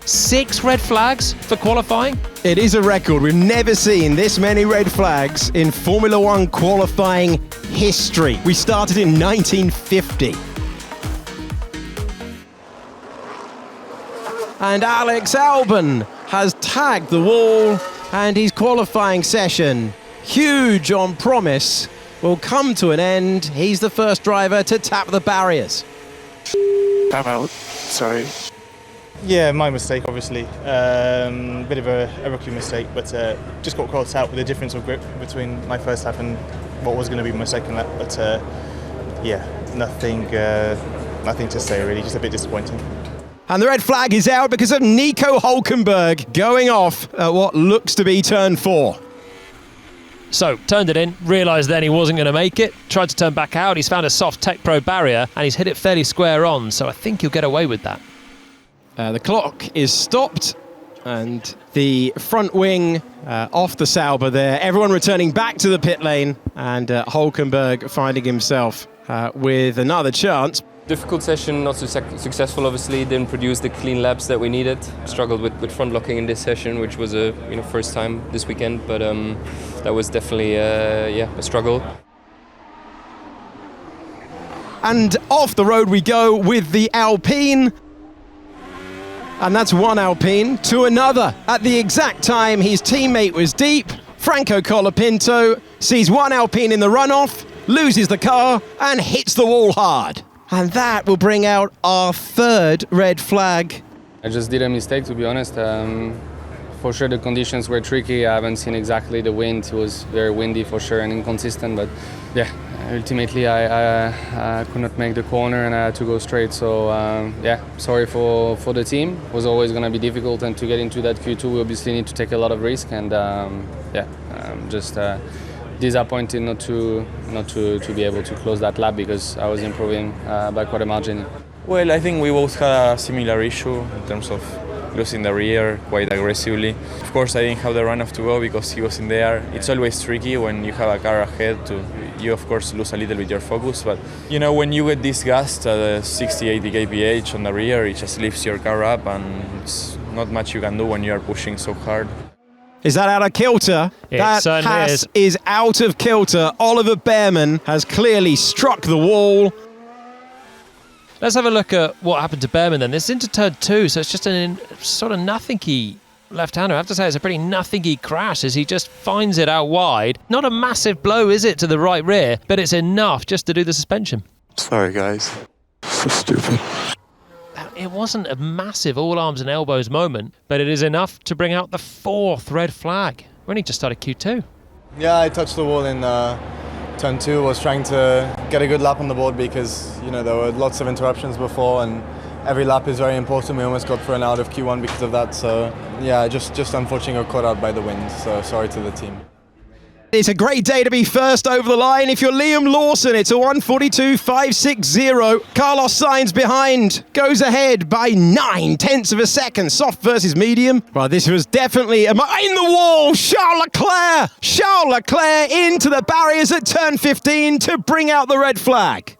6 red flags for qualifying? It is a record. We've never seen this many red flags in Formula One qualifying history. We started in 1950. And Alex Albon has tagged the wall, and his qualifying session, huge on promise, will come to an end. He's the first driver to tap the barriers. Time out. Sorry. Yeah, my mistake, obviously. Bit of a rookie mistake, but just got caught out with the difference of grip between my first lap and what was going to be my second lap. But yeah, nothing to say really. Just a bit disappointing. And the red flag is out because of Nico Hülkenberg going off at what looks to be turn 4. So, turned it in, realised then he wasn't going to make it, tried to turn back out, he's found a soft Tech Pro barrier and he's hit it fairly square on, so I think he'll get away with that. The clock is stopped and the front wing off the Sauber there. Everyone returning back to the pit lane and Hülkenberg finding himself with another chance. Difficult session, not so successful obviously, didn't produce the clean laps that we needed. Struggled with front locking in this session, which was a first time this weekend, but that was definitely a struggle. And off the road we go with the Alpine. And that's one Alpine to another. At the exact time his teammate was deep, Franco Colapinto sees one Alpine in the runoff, loses the car and hits the wall hard. And that will bring out our third red flag. I just did a mistake, to be honest. For sure the conditions were tricky. I haven't seen exactly the wind. It was very windy for sure and inconsistent, but yeah, ultimately I could not make the corner and I had to go straight. So yeah, sorry for the team. It was always going to be difficult, and to get into that Q2 we obviously need to take a lot of risk, and just disappointed not to be able to close that lap because I was improving by quite a margin. Well, I think we both had a similar issue in terms of losing the rear quite aggressively. Of course, I didn't have the runoff to go because he was in there. It's always tricky when you have a car ahead you of course lose a little bit your focus, but when you get this gust at 60-80 kph on the rear, it just lifts your car up and it's not much you can do when you are pushing so hard. Is that out of kilter? It that certainly Haas is out of kilter. Oliver Behrman has clearly struck the wall. Let's have a look at what happened to Behrman then. This is into turn 2, so it's just a sort of nothingy left-hander. I have to say it's a pretty nothingy crash as he just finds it out wide. Not a massive blow, is it, to the right rear, but it's enough just to do the suspension. Sorry, guys. So stupid. It wasn't a massive all arms and elbows moment, but it is enough to bring out the 4th red flag. We only just started Q2. Yeah, I touched the wall in turn 2. Was trying to get a good lap on the board because there were lots of interruptions before, and every lap is very important. We almost got thrown out of Q1 because of that. So yeah, just unfortunately got caught out by the wind. So sorry to the team. It's a great day to be first over the line. If you're Liam Lawson, it's a 1:42.560. Carlos Sainz behind, goes ahead by 0.9 of a second. Soft versus medium. Well, this was definitely in the wall. Charles Leclerc into the barriers at turn 15 to bring out the red flag.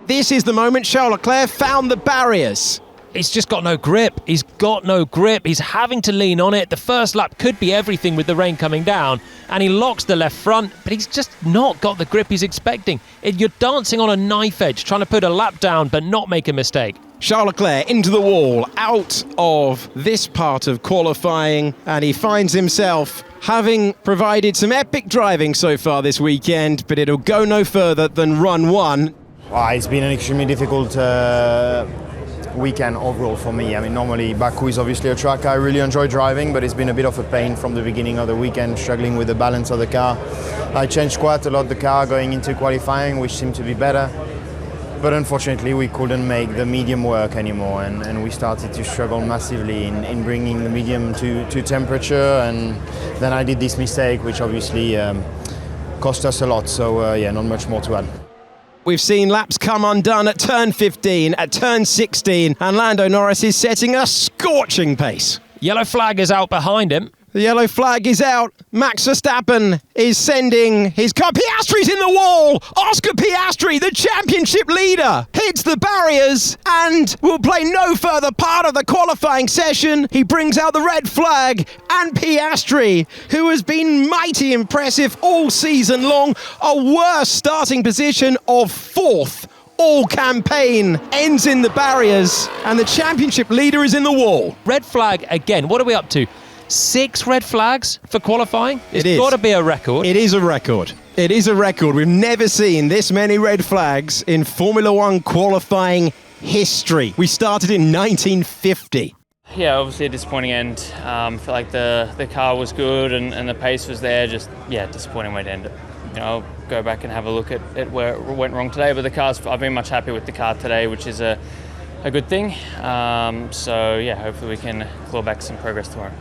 This is the moment Charles Leclerc found the barriers. He's just got no grip. He's got no grip. He's having to lean on it. The first lap could be everything with the rain coming down, and he locks the left front, but he's just not got the grip he's expecting. You're dancing on a knife edge, trying to put a lap down but not make a mistake. Charles Leclerc into the wall, out of this part of qualifying, and he finds himself having provided some epic driving so far this weekend, but it'll go no further than run 1. It's been an extremely difficult weekend overall for me. I mean, normally Baku is obviously a track I really enjoy driving, but it's been a bit of a pain from the beginning of the weekend, struggling with the balance of the car. I changed quite a lot the car going into qualifying, which seemed to be better, but unfortunately we couldn't make the medium work anymore, and we started to struggle massively in bringing the medium to temperature, and then I did this mistake which obviously cost us a lot, so yeah, not much more to add. We've seen laps come undone at turn 15, at turn 16, and Lando Norris is setting a scorching pace. Yellow flag is out behind him. The yellow flag is out. Max Verstappen is sending his car. Piastri's in the wall. Oscar Piastri, the championship leader, hits the barriers and will play no further part of the qualifying session. He brings out the red flag, and Piastri, who has been mighty impressive all season long, a worse starting position of 4th all campaign, ends in the barriers, and the championship leader is in the wall. Red flag again. What are we up to? 6 red flags for qualifying? It's got to be a record. It is a record. It is a record. We've never seen this many red flags in Formula One qualifying history. We started in 1950. Yeah, obviously a disappointing end. Felt like the car was good and the pace was there. Just, disappointing way to end it. I'll go back and have a look at where it went wrong today. But I've been much happier with the car today, which is a good thing. Hopefully we can claw back some progress tomorrow.